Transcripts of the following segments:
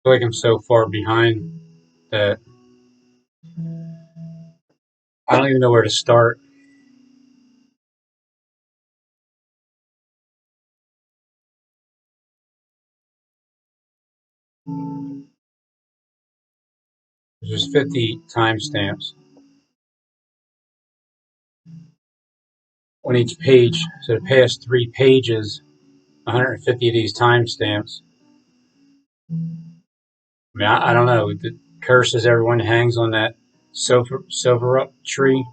feel like I'm so far behind that I don't even know where to start. There's 50 timestamps on each page, so the past 3 pages, 150 of these timestamps. I mean, I don't know. The curses everyone hangs on that silver up tree.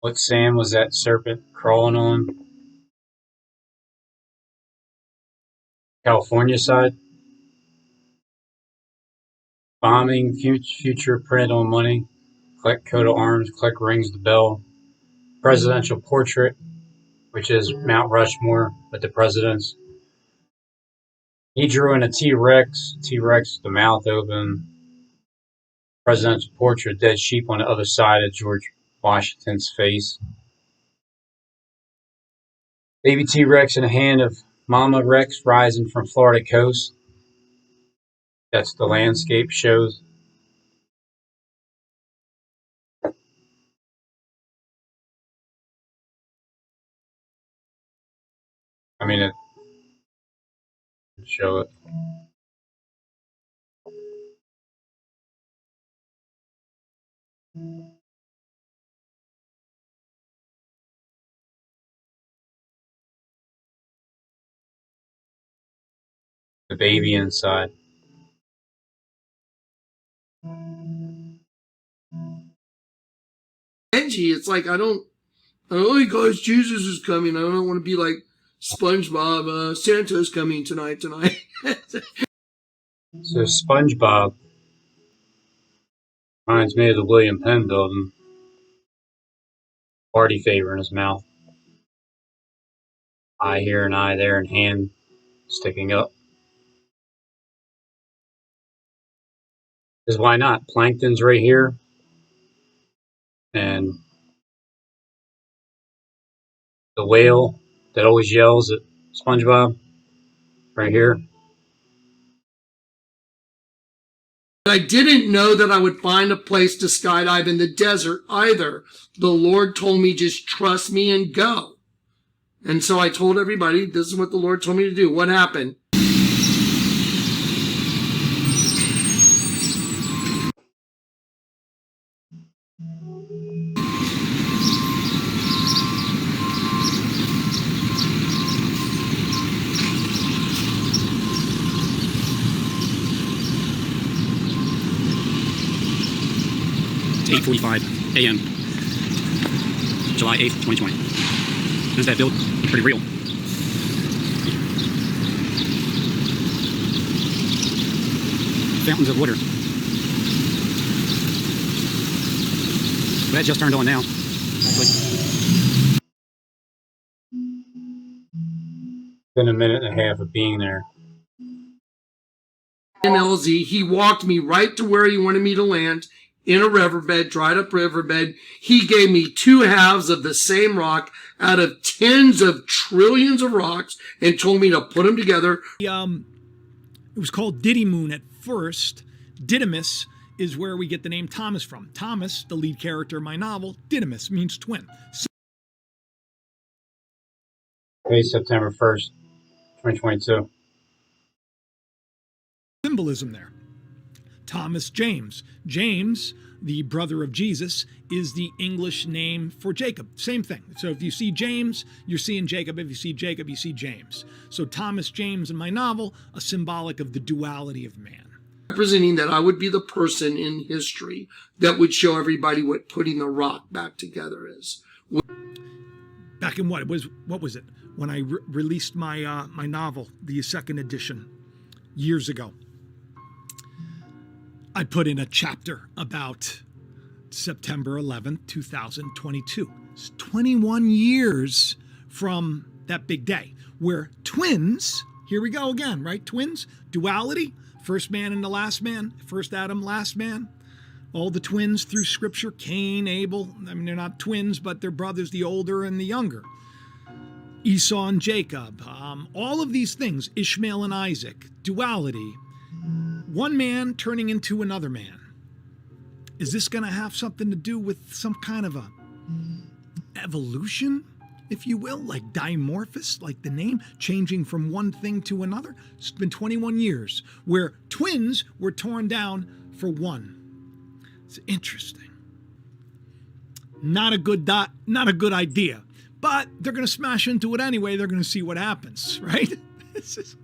What sand was that serpent crawling on? California side? Bombing, future print on money. Collect coat of arms, collect rings the bell. Presidential portrait, which is Mount Rushmore with the presidents. He drew in a T-Rex, the mouth open. Presidential portrait, dead sheep on the other side of George Washington's face. Baby T-Rex in the hand of Mama Rex rising from Florida coast. That's the landscape shows. I mean, it show it. The baby inside. Edgy. It's like I don't. Oh, hey guys, Jesus is coming. I don't want to be like SpongeBob. Santa's coming tonight. So SpongeBob reminds me of the William Penn building. Party favor in his mouth. Eye here and eye there and hand sticking up. Because why not? Plankton's right here. And the whale that always yells at SpongeBob right here. I didn't know that I would find a place to skydive in the desert either. The Lord told me just trust me and go. And so I told everybody this is what the Lord told me to do. What happened? It's 8:45 a.m. July 8th, 2020. Is that build pretty real? Fountains of water. That just turned on now. Been a minute and a half of being there. In LZ, he walked me right to where he wanted me to land in a riverbed, dried up riverbed. He gave me 2 halves of the same rock out of tens of trillions of rocks and told me to put them together. It was called Didymoon at first. Didymus is where we get the name Thomas from. Thomas, the lead character in my novel, Didymus means twin. Okay, September 1st, 2022. Symbolism there. Thomas James. James, the brother of Jesus, is the English name for Jacob. Same thing. So if you see James, you're seeing Jacob. If you see Jacob, you see James. So Thomas James in my novel, a symbolic of the duality of man. Representing that I would be the person in history that would show everybody what putting the rock back together is. Back in what was it? When I released my my novel, the second edition, years ago. I put in a chapter about September 11th, 2022. It's 21 years from that big day where twins, here we go again, right? Twins, duality, first man and the last man, first Adam, last man. All the twins through scripture, Cain, Abel. I mean, they're not twins, but they're brothers, the older and the younger. Esau and Jacob, all of these things, Ishmael and Isaac, duality, one man turning into another man. Is this going to have something to do with some kind of a evolution, if you will, like dimorphous, like the name, changing from one thing to another? It's been 21 years where twins were torn down for one. It's interesting. Not a good idea, but they're going to smash into it anyway. They're going to see what happens, right? This is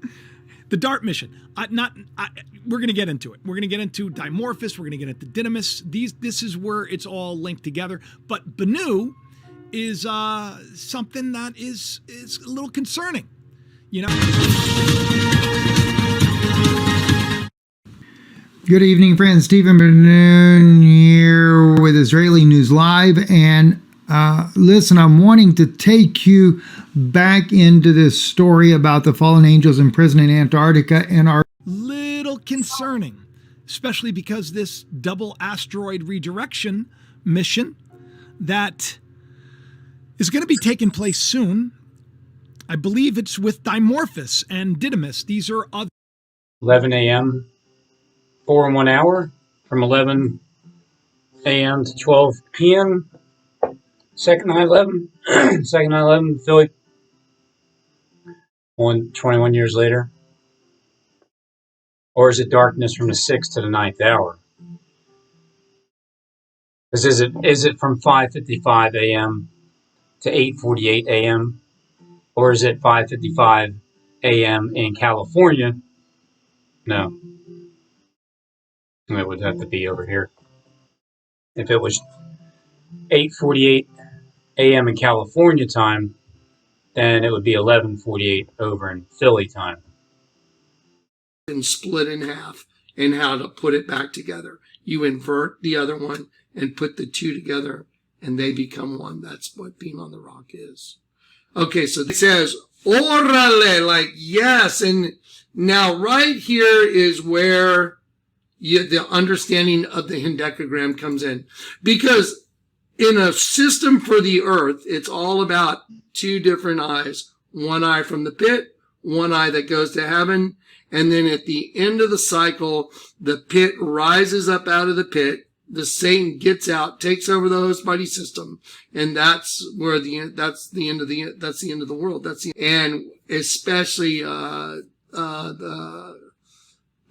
the DART mission. We're going to get into it. We're going to get into Dimorphos. We're going to get into Didymus. This is where it's all linked together. But Benu is something that is a little concerning, you know. Good evening, friends. Stephen Benoon here with Israeli News Live. And listen, I'm wanting to take you back into this story about the fallen angels in prison in Antarctica and our little concerning, especially because this double asteroid redirection mission that is going to be taking place soon. I believe it's with Dimorphos and Didymus. These are other 11 a.m. 4 in 1 hour from 11 a.m. to 12 p.m. Second 9/11, second 9/11, Philly. 21 years later. Or is it darkness from the 6th to the 9th hour? Is it from 5:55 a.m. to 8:48 a.m.? Or is it 5:55 a.m. in California? No. It would have to be over here. If it was 8:48 a.m. in California time, then it would be 11:48 over in Philly time. And split in half, and how to put it back together. You invert the other one and put the two together, and they become one. That's what being on the rock is. Okay, so it says, orale, like yes. And now right here is where the understanding of the hendecagram comes in. Because in a system for the earth, it's all about two different eyes. One eye from the pit, one eye that goes to heaven. And then at the end of the cycle, the pit rises up out of the pit. The Satan gets out, takes over the host body system, and that's where that's the end of the world. And especially the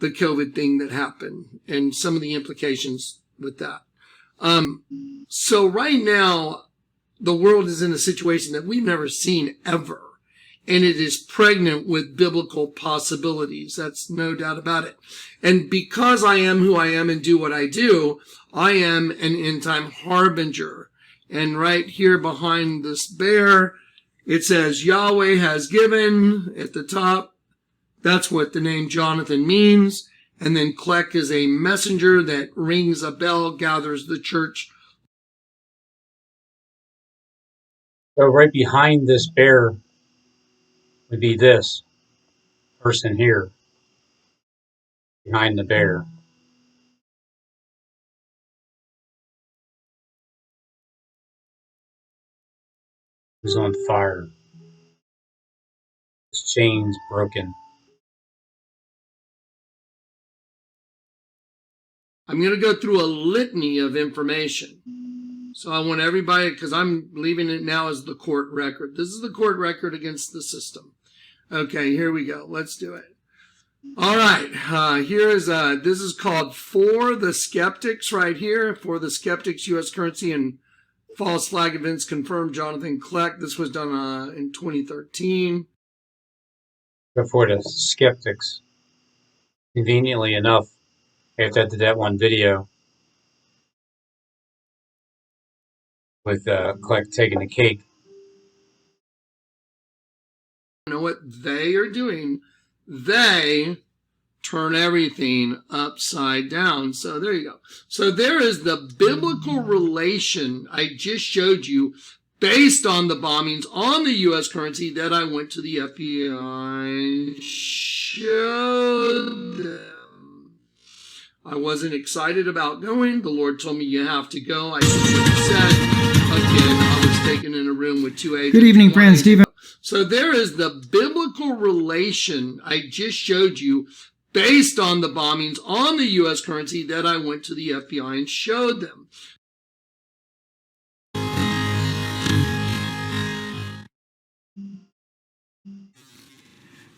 COVID thing that happened and some of the implications with that. So right now, the world is in a situation that we've never seen ever. And it is pregnant with biblical possibilities. That's no doubt about it. And because I am who I am and do what I do, I am an end time harbinger. And right here behind this bear, it says Yahweh has given at the top. That's what the name Jonathan means. And then Klek is a messenger that rings a bell, gathers the church. So right behind this bear would be this person here, behind the bear. Who's on fire. His chain's broken. I'm going to go through a litany of information. So I want everybody, because I'm leaving it now as the court record. This is the court record against the system. Okay, here we go. Let's do it. All right. This is called For the Skeptics right here. For the Skeptics, U.S. currency and false flag events confirmed. Jonathan Klek. This was done in 2013. For the skeptics, conveniently enough, after I did that one video with Klek taking the cake. You know what they are doing? They turn everything upside down. So there you go. So there is the biblical relation I just showed you based on the bombings on the U.S. currency that I went to the FBI, showed them. I wasn't excited about going. The Lord told me you have to go. I did what he said. Again, I was taken in a room with two agents. Good evening, friends. Stephen. So there is the biblical relation I just showed you based on the bombings on the U.S. currency that I went to the FBI and showed them.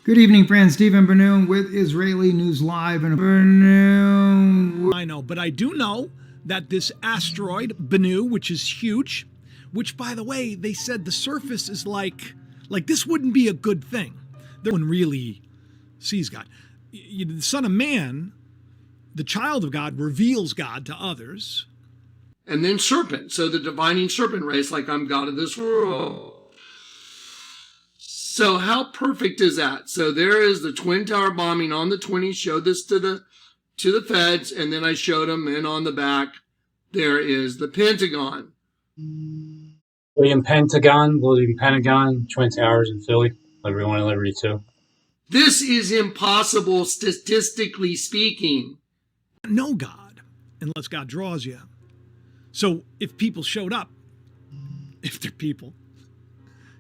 Good evening, friends. Stephen Bernoon with Israeli News Live. And Bernoon. I know, but I do know that this asteroid, Bennu, which is huge, which, by the way, they said the surface is like this wouldn't be a good thing. No one really sees God. The Son of Man, the child of God, reveals God to others. And then serpent. So the divining serpent race, like I'm God of this world. So how perfect is that? So there is the Twin Tower bombing on the 20th. Showed this to the feds, and then I showed them, and on the back there is the Pentagon. William Pentagon, Twin Towers in Philly, Liberty 1 and Liberty 2. This is impossible statistically speaking. Know God unless God draws you. So if people showed up, if they're people,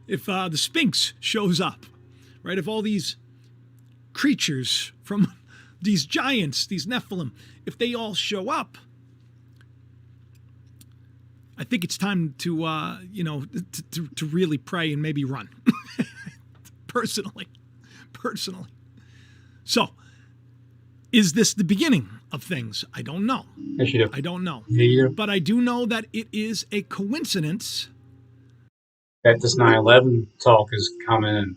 if the Sphinx shows up, right? If all these creatures from these giants, these Nephilim, if they all show up, I think it's time to, to really pray and maybe run. Personally. So, is this the beginning of things? I don't know. Yes, you do. I don't know. Yeah, you do. But I do know that it is a coincidence That this 9/11 talk is coming, and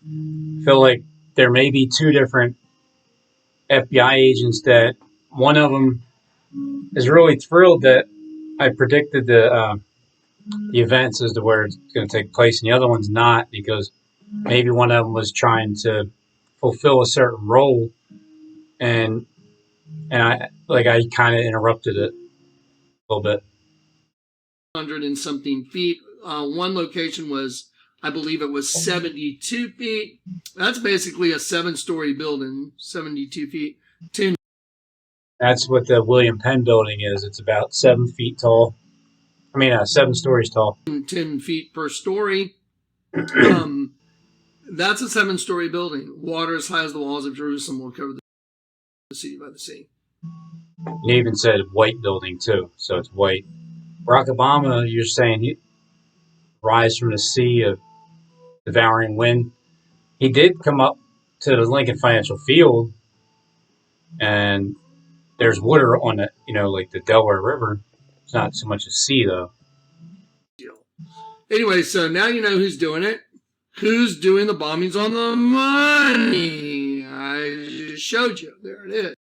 I feel like there may be two different FBI agents that one of them is really thrilled that I predicted the events as to where it's going to take place, and the other one's not, because maybe one of them was trying to fulfill a certain role, and I kind of interrupted it a little bit. 100 and something feet. One location was, I believe it was 72 feet. That's basically a 7-story building, 72 feet. 10. That's what the William Penn building is. It's about 7 feet tall. 7 stories tall. 10 feet per story. That's a 7-story building. Water as high as the walls of Jerusalem will cover the city by the sea. He even said white building too, so it's white. Barack Obama, you're saying he rise from the sea of devouring wind. He did come up to the Lincoln Financial Field, and there's water on it, like the Delaware River. It's not so much a sea, though. Anyway, so now you know who's doing it. Who's doing the bombings on the money? I just showed you. There it is.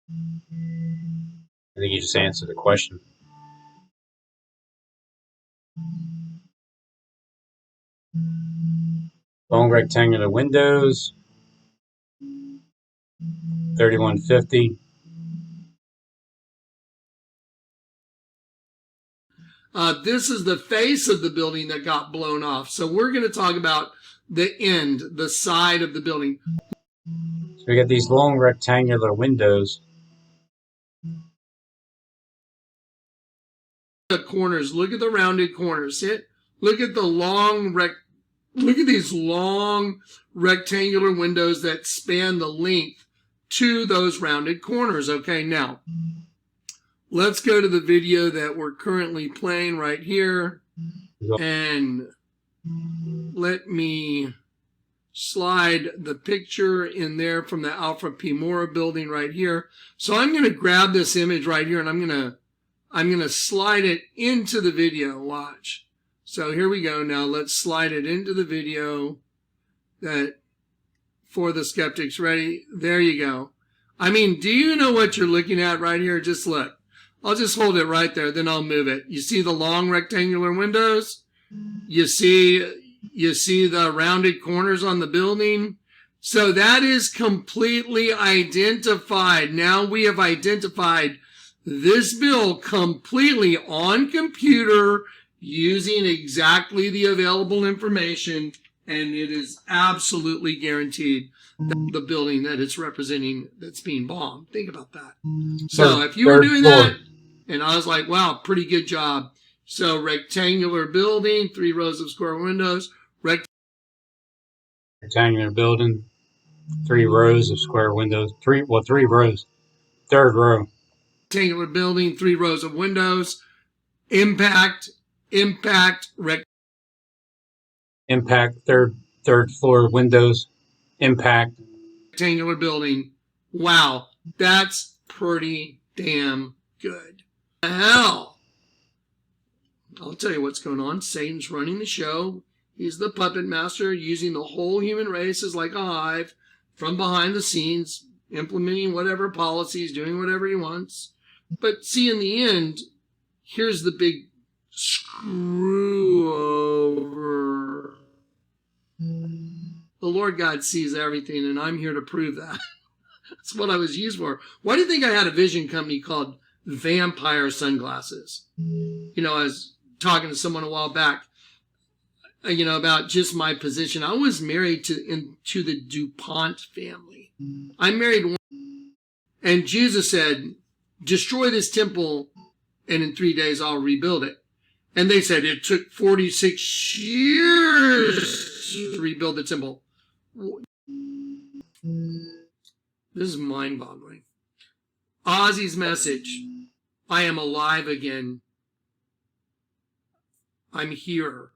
I think you just answered the question. Long rectangular windows. 3150. This is the face of the building that got blown off. So we're going to talk about the end, the side of the building. So we got these long rectangular windows. The corners. Look at the rounded corners. Look at look at these long rectangular windows that span the length to those rounded corners. Okay, now let's go to the video that we're currently playing right here, and let me slide the picture in there from the Alfred P. Mora building right here. So I'm going to grab this image right here, and I'm going to slide it into the video. Watch. So here we go. Now let's slide it into the video that for the skeptics. Ready? There you go. Do you know what you're looking at right here? Just look. I'll just hold it right there, then I'll move it. You see the long rectangular windows? You see the rounded corners on the building? So that is completely identified. Now we have identified this bill completely on computer using exactly the available information, and it is absolutely guaranteed that the building that it's representing that's being bombed. Think about that. So if you were doing that, and I was like, wow, pretty good job. So rectangular building, 3 rows of square windows, rectangular building, 3 rows of square windows. Three rows. Third row. Rectangular building, 3 rows of windows. Impact, Impact, third floor windows. Impact. rectangular building. Wow, that's pretty damn good. Hell, I'll tell you what's going on. Satan's running the show. He's the puppet master, using the whole human race as like a hive from behind the scenes, implementing whatever policies, doing whatever he wants. But see, in the end, here's the big screw over. The Lord God sees everything, and I'm here to prove that. That's what I was used for. Why do you think I had a vision company called Vampire Sunglasses? You know, I was talking to someone a while back, you know, about just my position. I was married to the DuPont family. I married one, and Jesus said, destroy this temple, and in 3 days I'll rebuild it. And they said it took 46 years to rebuild the temple. This is mind-boggling. Ozzy's message, I am alive again. I'm here.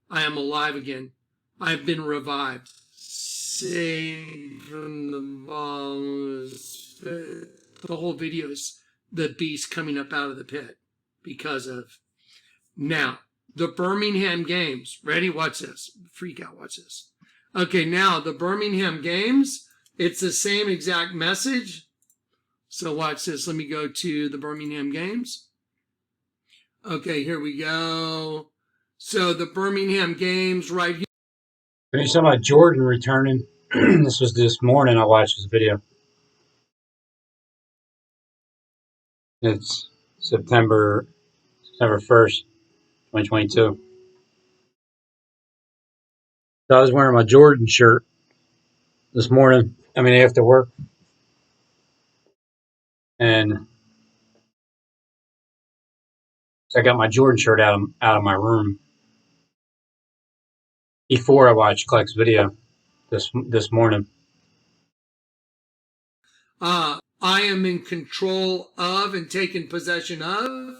I am alive again. I've been revived. Saved from the bottomless pit. The whole video is the beast coming up out of the pit because of. Now, the Birmingham Games. Ready? Watch this. Freak out. Watch this. Okay, now the Birmingham Games. It's the same exact message. So watch this. Let me go to the Birmingham Games. Okay, here we go. So the Birmingham Games right here. When you talking about Jordan returning, this was this morning. I watched this video. It's September 1st, 2022. So I was wearing my Jordan shirt this morning. I mean, after work. And so I got my Jordan shirt out of my room before I watched Kleck's video this morning. I am in control of and taken possession of.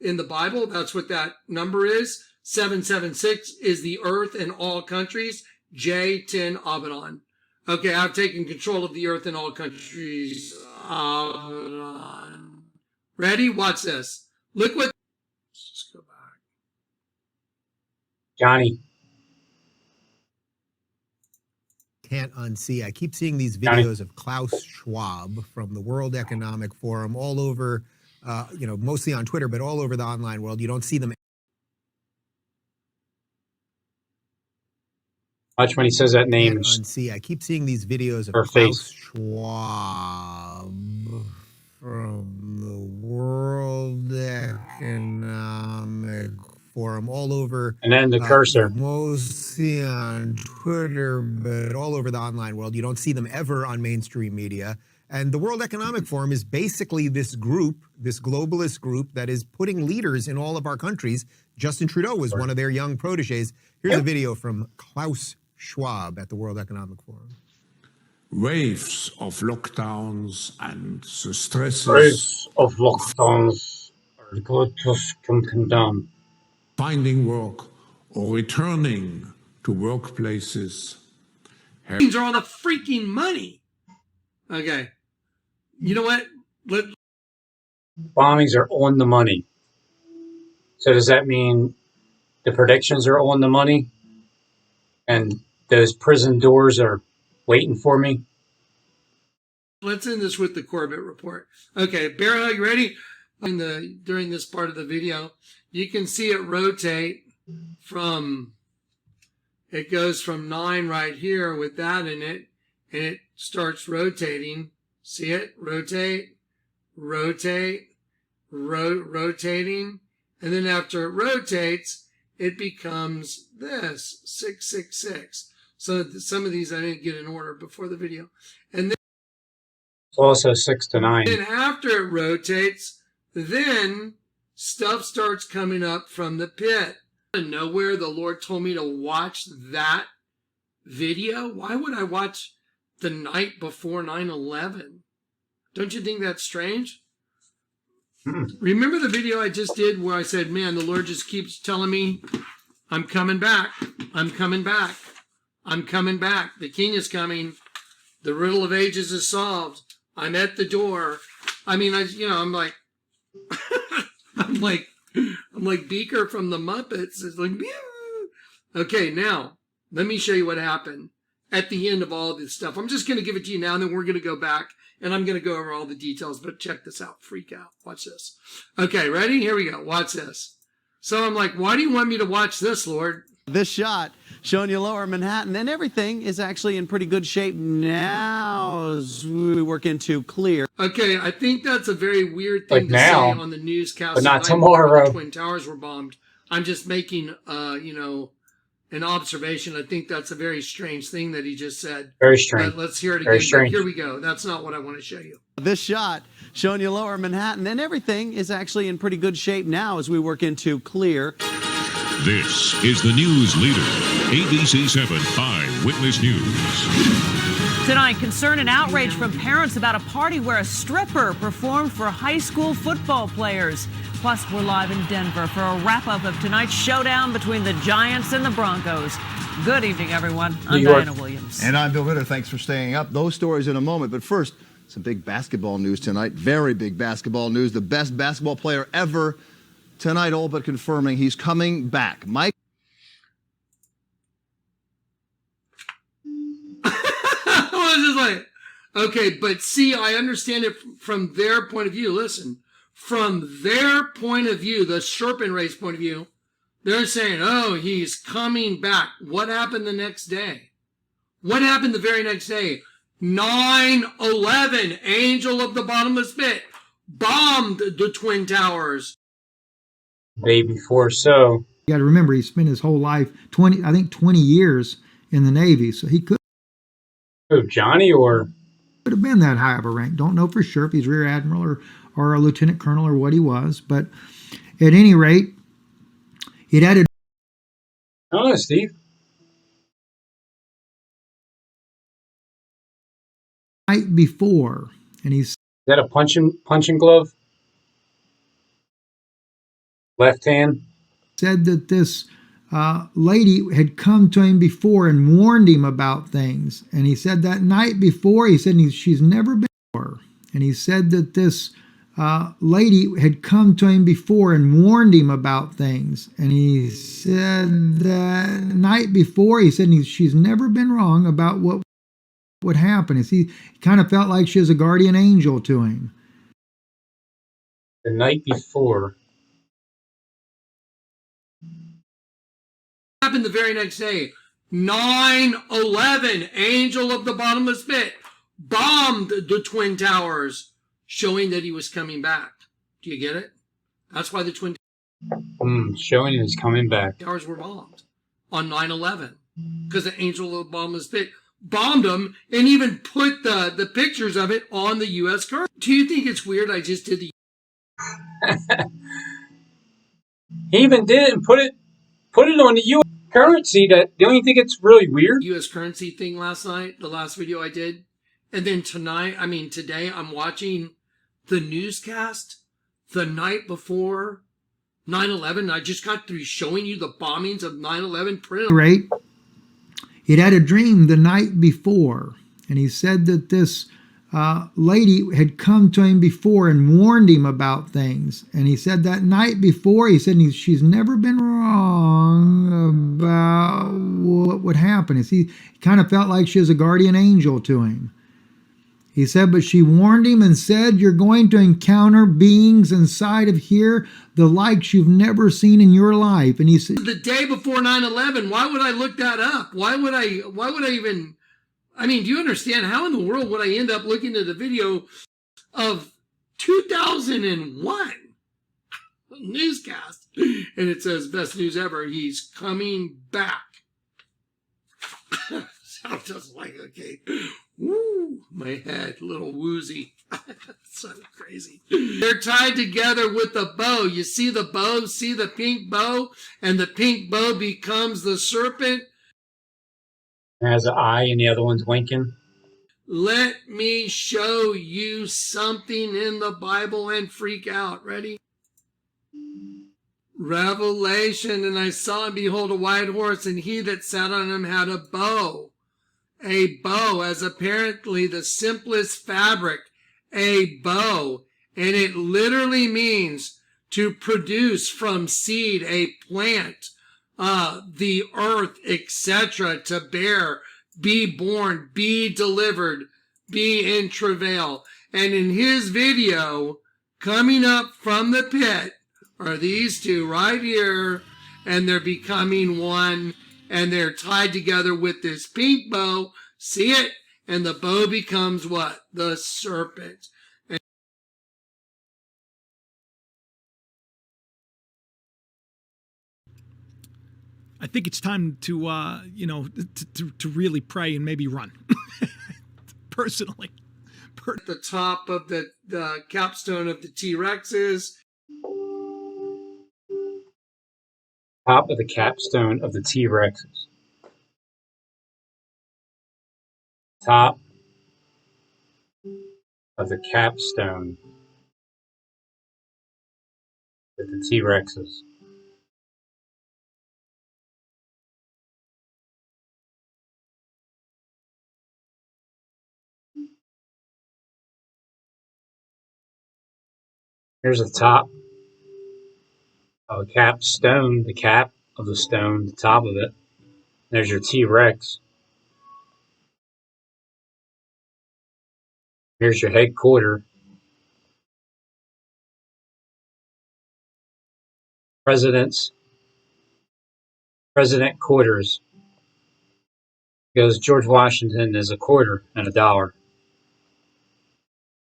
In the Bible, that's what that number is. 776 is the earth and all countries. J10 Abaddon. Okay, I've taken control of the earth and all countries. Abaddon. Ready? Watch this. Look what. Let's just go back. Johnny. Can't unsee. I keep seeing these videos of Klaus Schwab from the World Economic Forum all over, mostly on Twitter, but all over the online world. You don't see them. Watch when he says that name. Can't unsee. I keep seeing these videos of Her Klaus face. Schwab from the World Economic Forum all over. And then the cursor. Mostly on Twitter, but all over the online world. You don't see them ever on mainstream media. And the World Economic Forum is basically this group, this globalist group that is putting leaders in all of our countries. Justin Trudeau was one of their young proteges. Here's a video from Klaus Schwab at the World Economic Forum. Waves of lockdowns and the stresses. Waves of lockdowns are good to come down. Finding work or returning to workplaces. These are all the freaking money. Okay. You know what? Bombings are on the money. So does that mean the predictions are on the money? And those prison doors are waiting for me? Let's end this with the Corbett report. Okay, Bear Hug, you ready? During this part of the video, you can see it rotate it goes from 9 right here with that in it, and it starts rotating. See it? Rotate, rotating. And then after it rotates, it becomes this, 666. So some of these I didn't get in order before the video. And then It's also 6 to 9. then after it rotates, then stuff starts coming up from the pit. Out of nowhere, the Lord told me to watch that video. Why would I watch the night before 9/11? Don't you think that's strange? Remember the video I just did where I said, man, the Lord just keeps telling me, I'm coming back. I'm coming back. I'm coming back. The King is coming. The riddle of ages is solved. I'm at the door. I mean, I'm like, I'm like Beaker from the Muppets. It's like, pew. Okay, now let me show you what happened at the end of all this stuff. I'm just going to give it to you now, and then we're going to go back, and I'm going to go over all the details, but check this out. Freak out. Watch this. Okay, ready? Here we go. Watch this. So I'm like, why do you want me to watch this, Lord? This shot showing you lower Manhattan, and everything is actually in pretty good shape now as we work into clear. Okay, I think that's a very weird thing Like to now, say on the newscast. but not the night before tomorrow. The Twin Towers were bombed. I'm just making, an observation. I think that's a very strange thing that he just said. Very strange. But let's hear it Very again. But strange. here we go. That's not what I want to show you. This shot showing you lower Manhattan, and everything is actually in pretty good shape now as we work into clear. This is the news leader, ABC 7 Eyewitness News. Tonight, concern and outrage from parents about a party where a stripper performed for high school football players. Plus, we're live in Denver for a wrap-up of tonight's showdown between the Giants and the Broncos. Good evening, everyone. I'm Diana Williams. And I'm Bill Ritter. Thanks for staying up. Those stories in a moment. But first, some big basketball news tonight. Very big basketball news. The best basketball player ever tonight, all but confirming he's coming back. Mike. I was just like, okay, but see, I understand it from their point of view. Listen, from their point of view, the Sherpin race point of view, they're saying, oh, he's coming back. What happened the next day? What happened the very next day? 9/11, Angel of the Bottomless Pit, bombed the Twin Towers. Day before, so You got to remember, he spent his whole life, 20 years in the Navy, so he could Johnny or have been that high of a rank. Don't know for sure if he's rear admiral or a lieutenant colonel or what he was, but at any rate, it added. I don't know, Steve. Night before, and he's Is that a punching glove? Left hand. said that this lady had come to him before and warned him about things. And he said that night before, he said she's never been before. And he said that this lady had come to him before and warned him about things. And he said that night before, he said she's never been wrong about what would happen. He kind of felt like she was a guardian angel to him. The night before. Happened the very next day. 9/11, Angel of the Bottomless Pit, bombed the Twin Towers, showing that he was coming back. Do you get it? That's why the Twin Showing is coming back. Towers were bombed on 9/11, because the Angel of the Bottomless Pit bombed them and even put the pictures of it on the U.S. currency. Do you think it's weird I just did the... He even did it and put it on the U.S. currency. Don't you think it's really weird? U.S. currency thing last night, the last video I did. And then today, I'm watching the newscast the night before 9/11. I just got through showing you the bombings of 9/11. Right? He'd had a dream the night before, and he said that this lady had come to him before and warned him about things. And he said that night before, he said she's never been wrong about what would happen. He kind of felt like she was a guardian angel to him. He said, but she warned him and said, you're going to encounter beings inside of here, the likes you've never seen in your life. And he said, the day before 9/11, why would I look that up? Why would I even... I mean, do you understand? How in the world would I end up looking at a video of 2001 newscast? And it says, best news ever, he's coming back. I was just like, okay, woo, my head, a little woozy. So crazy. They're tied together with a bow. You see the bow, see the pink bow, and the pink bow becomes the serpent. It has an eye and the other one's winking. Let me show you something in the Bible and freak out. Ready? Revelation, and I saw and behold a white horse, and he that sat on him had a bow. A bow, as apparently the simplest fabric, a bow. And it literally means to produce from seed a plant, the earth, etc., to bear, be born, be delivered, be in travail. And in his video, coming up from the pit, are these two right here, and they're becoming one, and they're tied together with this pink bow. See it? And the bow becomes what? The serpent. I think it's time to, to really pray and maybe run. Personally. At the top of the capstone of the T-Rexes. Top of the capstone of the T-Rexes. Top of the capstone of the T-Rexes. Here's the top of a capstone, the cap of the stone, the top of it. There's your T-Rex. Here's your headquarters. President quarters. Because George Washington is a quarter and a dollar.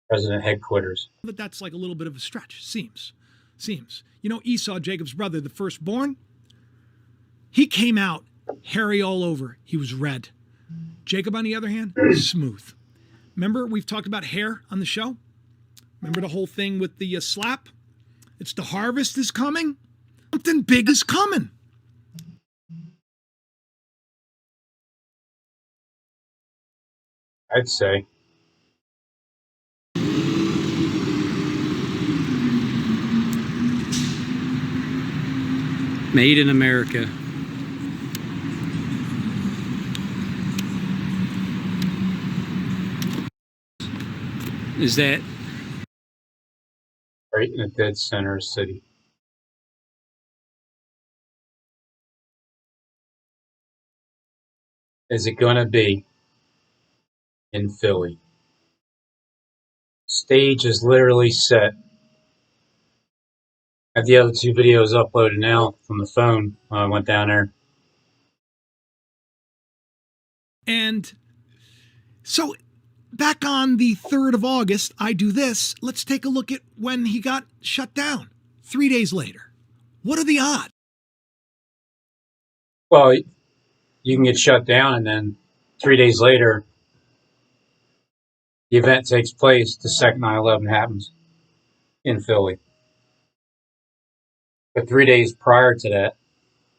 President headquarters. But that's like a little bit of a stretch. Seems. You know, Esau, Jacob's brother, the firstborn, he came out hairy all over. He was red. Jacob, on the other hand, smooth. Remember, we've talked about hair on the show? Remember the whole thing with the slap? It's the harvest is coming. Something big is coming. I'd say. Made in America. Is that right in the dead center of the city? Is it going to be in Philly? Stage is literally set. I have the other two videos uploaded now from the phone when I went down there. And so back on the 3rd of August, I do this. Let's take a look at when he got shut down. 3 days later. What are the odds? Well, you can get shut down and then 3 days later, the event takes place. The second 9/11 happens in Philly. But 3 days prior to that,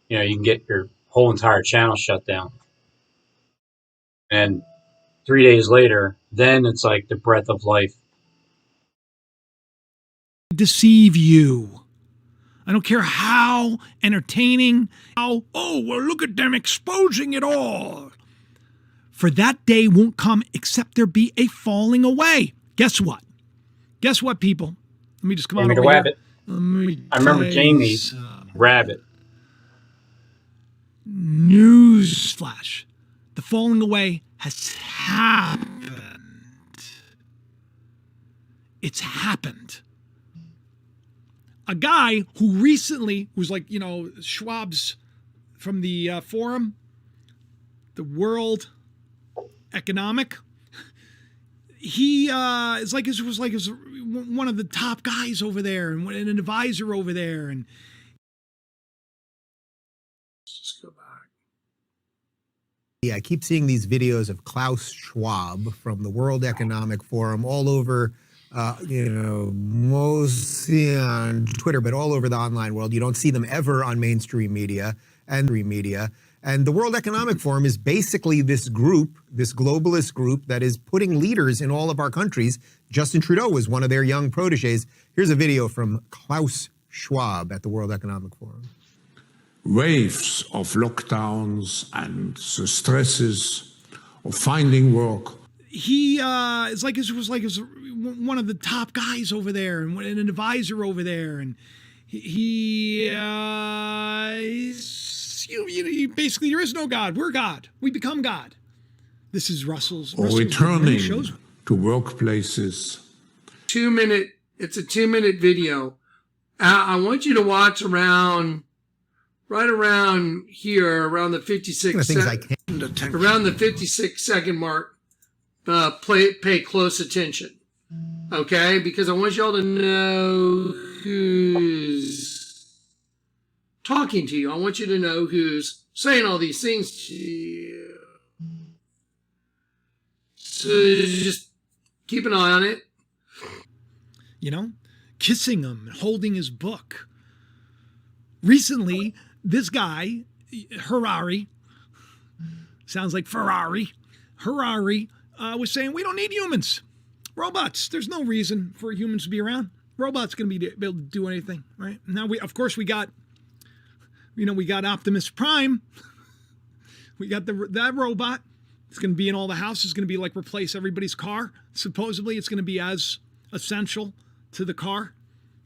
you can get your whole entire channel shut down. And 3 days later, then it's like the breath of life. Deceive you. I don't care how entertaining, look at them exposing it all. For that day won't come except there be a falling away. Guess what? Guess what, people? Let me just come on over here. Rabbit. I remember Jamie's rabbit. Newsflash. The falling away has happened. It's happened. A guy who recently was like, Schwab's from the forum, the World Economic. He was one of the top guys over there and an advisor over there. And let's just go back. Yeah, I keep seeing these videos of Klaus Schwab from the World Economic Forum all over, mostly on Twitter, but all over the online world. You don't see them ever on mainstream media. And the World Economic Forum is basically this group, this globalist group that is putting leaders in all of our countries. Justin Trudeau was one of their young proteges. Here's a video from Klaus Schwab at the World Economic Forum. Waves of lockdowns and the stresses of finding work. He was one of the top guys over there and an advisor over there, and he basically, there is no God. We're God. We become God. This is Russell's returning to workplaces. 2 minute. It's a 2-minute video. I want you to watch right around here, around the 56-second mark. Pay close attention, okay? Because I want y'all to know who's talking to you. I want you to know who's saying all these things to you. So just keep an eye on it. Kissing him, holding his book. Recently, this guy, Harari, sounds like Ferrari, was saying we don't need humans. Robots. There's no reason for humans to be around. Robots going to be able to do anything, right? Now we got Optimus Prime. We got that robot. It's going to be in all the houses. It's going to be like replace everybody's car. Supposedly, it's going to be as essential to the car.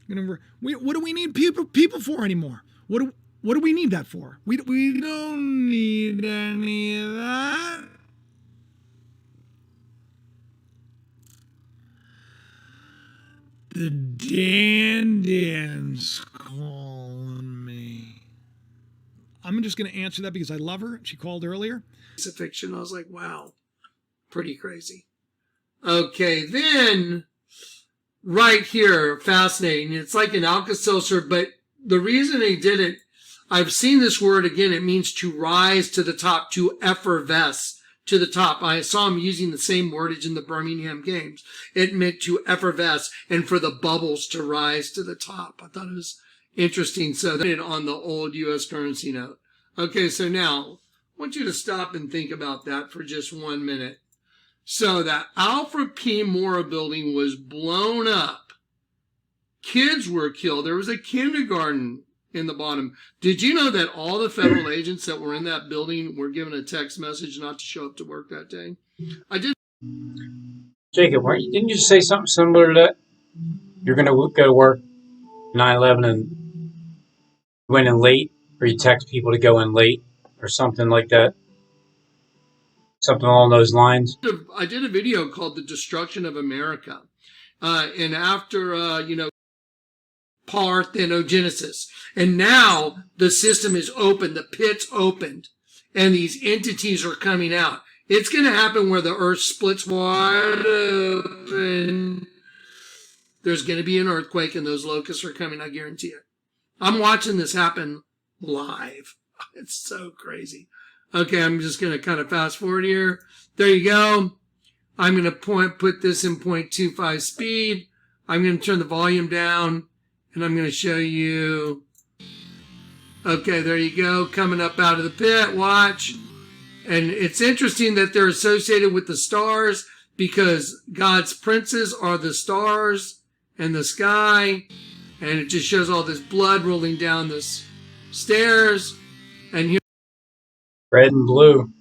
What do we need people for anymore? What do we need that for? We don't need any of that. The Dan's calling me. I'm just going to answer that because I love her. She called earlier. It's a fiction. I was like, wow, pretty crazy. Okay, then right here, fascinating. It's like an Alka-Seltzer, but the reason they did it, I've seen this word again. It means to rise to the top, to effervesce to the top. I saw him using the same wordage in the Birmingham games. It meant to effervesce and for the bubbles to rise to the top. I thought it was interesting. So that on the old U.S. currency note. Okay, so now I want you to stop and think about that for just 1 minute. So that Alfred P. Murrah building was blown up. Kids were killed. There was a kindergarten in the bottom. Did you know that all the federal agents that were in that building were given a text message not to show up to work that day? I did. Jacob, didn't you say something similar to that? You're going to go to work 9/11 and went in late, or you text people to go in late, or something like that? Something along those lines? I did a video called The Destruction of America. And after, parthenogenesis. And now the system is open. The pit's opened. And these entities are coming out. It's going to happen where the earth splits wide open. There's going to be an earthquake and those locusts are coming. I guarantee it. I'm watching this happen live. It's so crazy. Okay, I'm just going to kind of fast forward here. There you go. I'm going to put this in 0.25 speed. I'm going to turn the volume down, and I'm going to show you. Okay, there you go. Coming up out of the pit. Watch. And it's interesting that they're associated with the stars because God's princes are the stars and the sky. And it just shows all this blood rolling down this stairs. And here. Red and blue.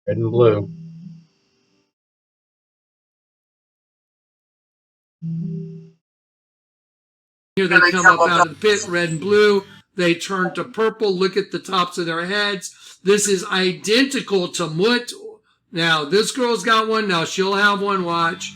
Red and blue. Here they come up out of the pit, red and blue. They turn to purple. Look at the tops of their heads. This is identical to Mut. Now, this girl's got one. Now, she'll have one. Watch.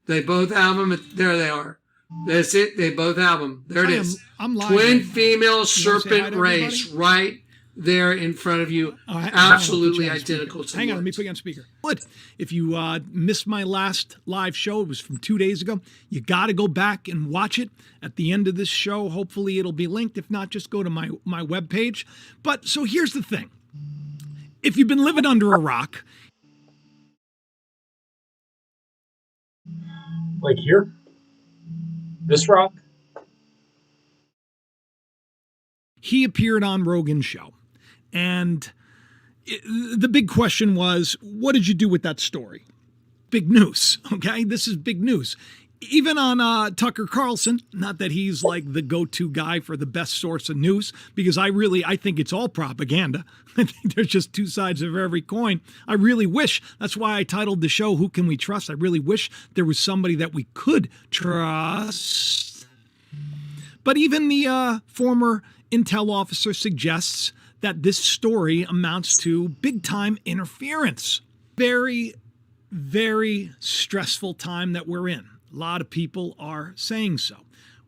They both have them. There they are. That's it. They both have them. There it is. I'm live Twin right now. female You say hi serpent to race everybody? right there in front of you. Hang on, Absolutely I'll put you on identical speaker. to Hang on, let me yours. put you on speaker. Good. If you missed my last live show, it was from 2 days ago. You got to go back and watch it at the end of this show. Hopefully, it'll be linked. If not, just go to my webpage. But so here's the thing: if you've been living under a rock, Like here? This rock? he appeared on Rogan's show, and the big question was, what did you do with that story? Big news, okay? This is big news. Even on Tucker Carlson, not that he's like the go-to guy for the best source of news, because I think it's all propaganda. I think there's just two sides of every coin. I really wish, that's why I titled the show, Who Can We Trust? I really wish there was somebody that we could trust. But even the former intel officer suggests that this story amounts to big-time interference. Very, very stressful time that we're in. A lot of people are saying so.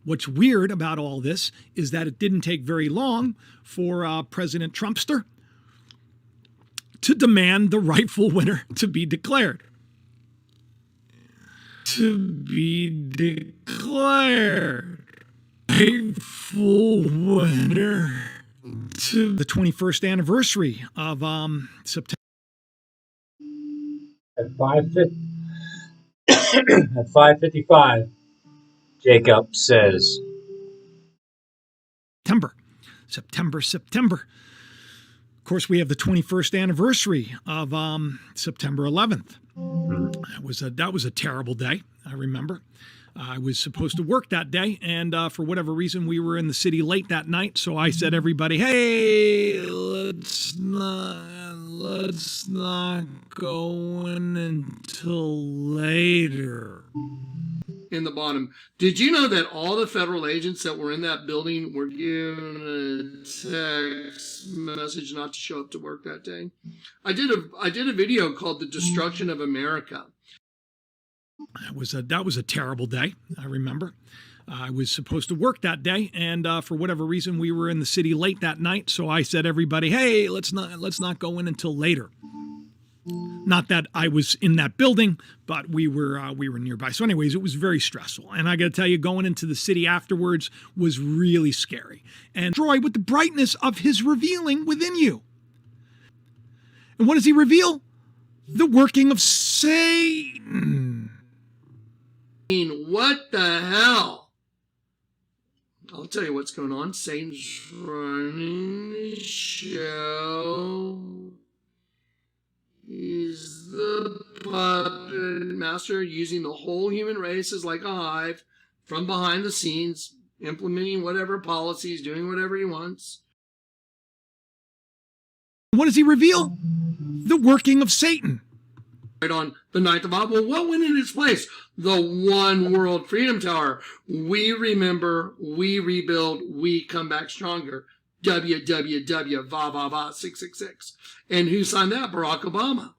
What's weird about all this is that it didn't take very long for President Trumpster to demand the rightful winner to be declared. To be declared. Rightful winner. To the 21st anniversary of September. At 5:55, Jacob says, September. Of course, we have the 21st anniversary of September 11th. That was a terrible day, I remember. I was supposed to work that day, and for whatever reason, we were in the city late that night, so I said, everybody, hey, let's not go in until later. In the bottom. Did you know that all the federal agents that were in that building were given a text message not to show up to work that day? I did a video called The Destruction of America. That was a terrible day, I remember. I was supposed to work that day, and for whatever reason, we were in the city late that night, so I said, everybody, hey, let's not go in until later. Not that I was in that building, but we were nearby. So anyways, it was very stressful. And I got to tell you, going into the city afterwards was really scary. And Troy, with the brightness of his revealing within you. And what does he reveal? The working of Satan. What the hell? I'll tell you what's going on. Satan's running the show. He's the puppet master, using the whole human race as like a hive from behind the scenes, implementing whatever policies, doing whatever he wants. What does he reveal? The working of Satan. Right on the 9th of August. Well, what went in its place? The One World Freedom Tower. We remember, we rebuild, we come back stronger. WWW, va va va 666. And who signed that? Barack Obama.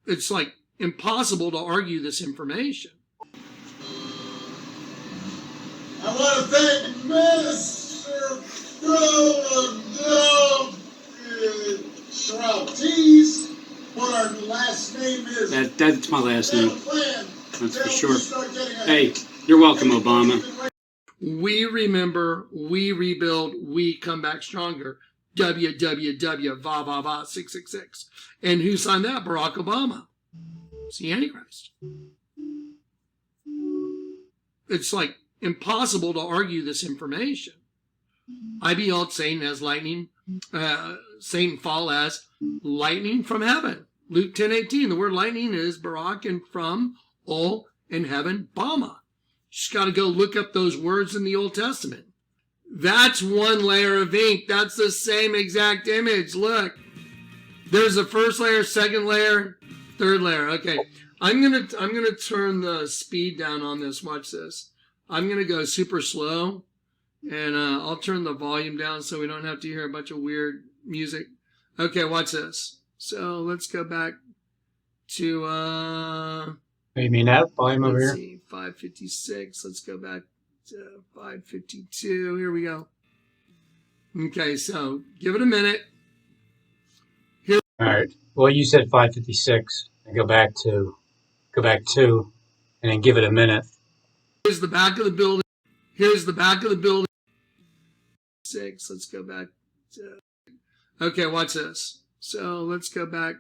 It's like impossible to argue this information. I want to thank Mr. Shrouties. What our last name is. That's my last name. That's for sure. Hey, you're welcome, Obama. We remember, we rebuild, we come back stronger. WWW, va va va 666. And who signed that? Barack Obama. It's the Antichrist. It's like impossible to argue this information. I beheld Satan as lightning, Satan fall as lightning from heaven. Luke 10:18. The word lightning is Barak, and from, ol, in heaven, Bama. Just got to go look up those words in the Old Testament. That's one layer of ink. That's the same exact image. Look, there's the first layer, second layer, third layer. Okay, I'm gonna turn the speed down on this. Watch this. I'm gonna go super slow, And I'll turn the volume down so we don't have to hear a bunch of weird music. Okay, watch this. So let's go back to You mean that volume over let's here? see, 556. Let's go back to 552. Here we go. Okay, so give it a minute. All right. Well, you said 556, and go back 2, and then give it a minute. Here's the back of the building. Here's the back of the building. 6. Let's go back to. Okay, watch this. So let's go back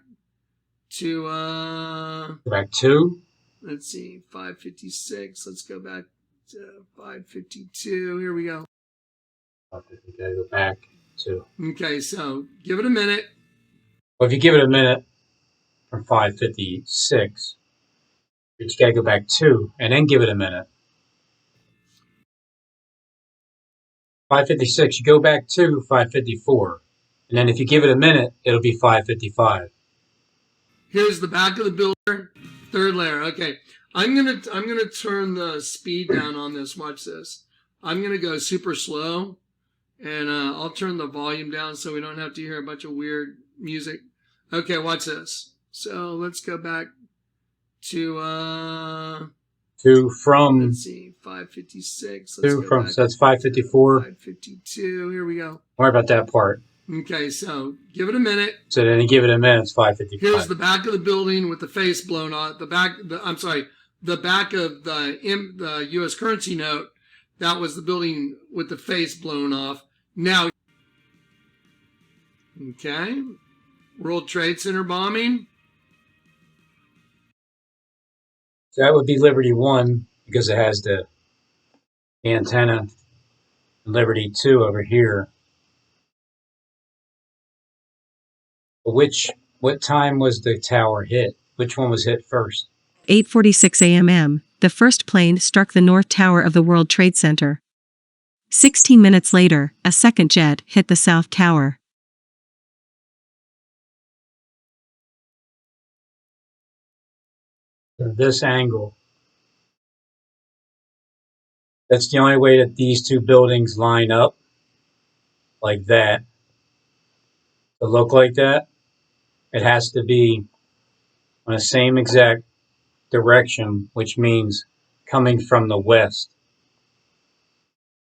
to Go back 2. let's see, 556. Let's go back to 552. Here we go. Okay, go back 2. Okay, so give it a minute. Well, if you give it a minute from 556, you got to go back 2, and then give it a minute. 556, you go back to 554, and then if you give it a minute, it'll be 555. Here's the back of the builder, third layer. Okay, I'm gonna turn the speed down on this. Watch this. I'm gonna go super slow, and I'll turn the volume down so we don't have to hear a bunch of weird music. Okay, watch this. So let's go back to from let's see, 556. Let's go from, so that's 554. 552. Here we go. Don't worry about that part. Okay, so give it a minute. So then you give it a minute, it's 555. Here's the back of the building with the face blown off. The back of the U.S. currency note. That was the building with the face blown off. Now, okay, World Trade Center bombing. So that would be Liberty 1 because it has the antenna. And Liberty 2 over here. But what time was the tower hit? Which one was hit first? 8:46 a.m. The first plane struck the North Tower of the World Trade Center. 16 minutes later, a second jet hit the South Tower. So this angle. That's the only way that these two buildings line up like that. To look like that, it has to be on the same exact direction, which means coming from the west.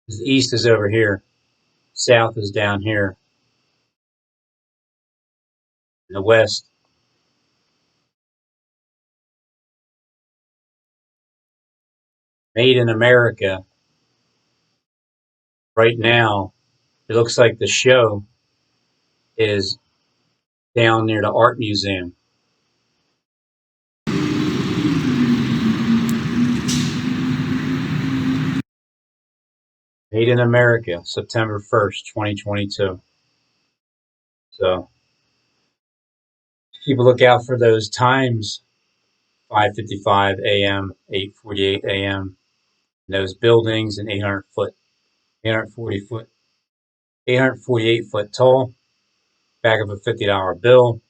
The east is over here. South is down here. And the west. Made in America. Right now, it looks like the show is down near the art museum. Made in America, September 1st, 2022. So keep a lookout for those times. 5:55 a.m., 8:48 a.m. Those buildings and 848 foot tall. Back of a $50 bill.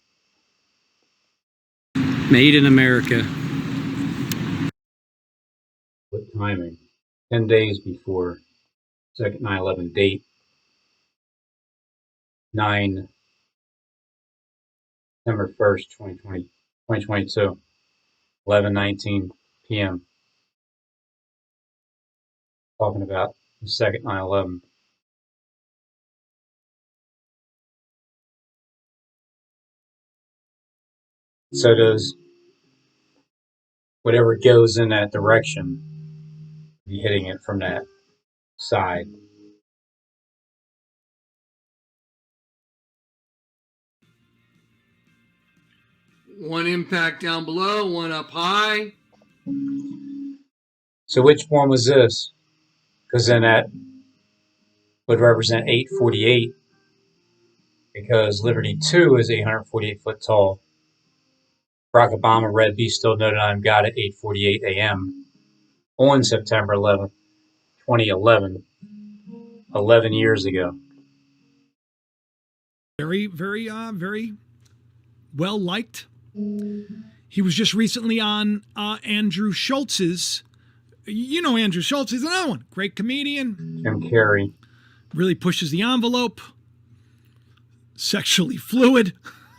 Made in America. What timing? 10 days before second 9/11 date. 9 September 1st, 2022. 11:19 p.m. Talking about the second 9/11. So does whatever goes in that direction be hitting it from that side. One impact down below, one up high. So which one was this? Because then that would represent 848 because Liberty 2 is 848 foot tall. Barack Obama Red Beast still noted I'm God at 8:48 a.m. on September 11th, 2011, 11 years ago. Very, very, very well liked. He was just recently on Andrew Schultz's You know Andrew Schultz, he's another one. Great comedian. Jim Carrey. Really pushes the envelope. Sexually fluid,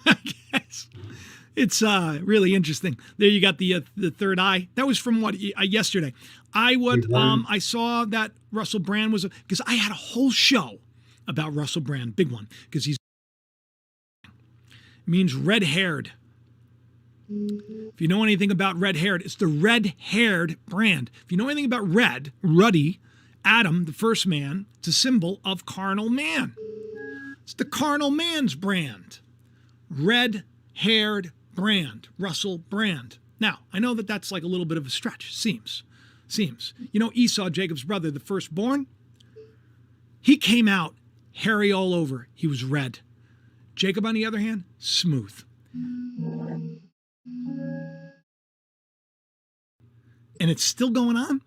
I guess. It's really interesting. There you got the third eye. That was from what yesterday. I saw that Russell Brand was because I had a whole show about Russell Brand, big one, because he's means red-haired. If you know anything about red-haired, it's the red-haired brand. If you know anything about red, ruddy, Adam, the first man, it's a symbol of carnal man. It's the carnal man's brand. Red-haired brand, Russell Brand. Now, I know that that's like a little bit of a stretch. Seems. You know Esau, Jacob's brother, the firstborn? He came out hairy all over. He was red. Jacob, on the other hand, smooth. And it's still going on.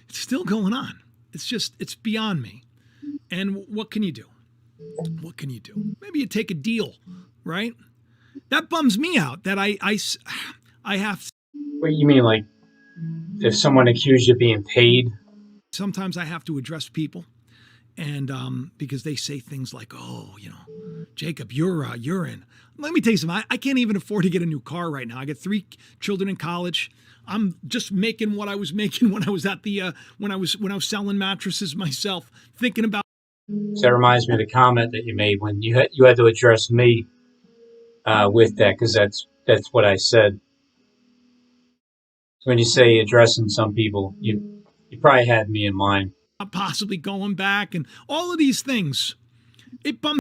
It's still going on. It's beyond me. And what can you do? What can you do? Maybe you take a deal, right? That bums me out that I have. What you mean, like if someone accused you of being paid? Sometimes I have to address people, and because they say things like, "Oh, you know, Jacob, you're in." Let me tell you something. I can't even afford to get a new car right now. I got 3 children in college. I'm just making what I was making when I was at the when I was selling mattresses myself, thinking about. So that reminds me of the comment that you made when you had to address me with that, because that's what I said. So when you say addressing some people, you probably had me in mind. Possibly going back and all of these things. It bums.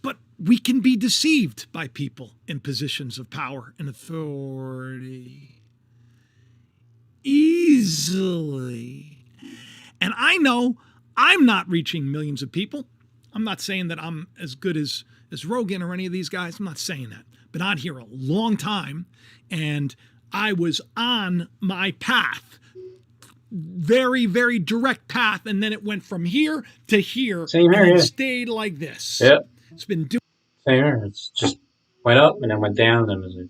But we can be deceived by people in positions of power and authority easily. And I know I'm not reaching millions of people. I'm not saying that I'm as good as Rogan or any of these guys. I'm not saying that. Been on here a long time, and I was on my path. Very, very direct path, and then it went from here to here. Same here, and it yeah. stayed like this. Yep. It's been doing. Same here. It's just went up and then went down, and it was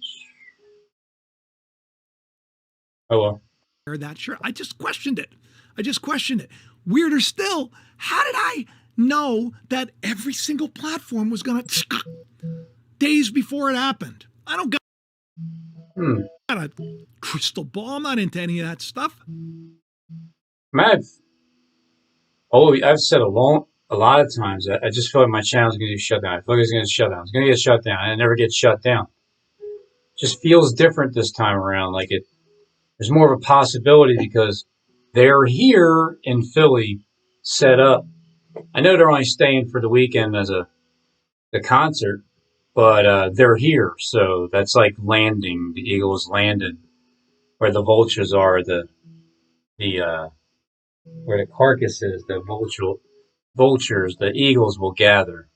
oh well. That sure. I just questioned it. Weirder still, how did I know that every single platform was going to days before it happened? I don't got a crystal ball. I'm not into any of that stuff. I've said a lot of times that I just feel like my channel's going to get shut down. I feel like it's going to shut down. It's going to get shut down, and it never gets shut down. It just feels different this time around. Like there's more of a possibility because they're here in Philly, set up. I know they're only staying for the weekend as the concert, but they're here, so that's like landing. The Eagles landed where the vultures are. Where the carcass is, the vultures, the eagles will gather.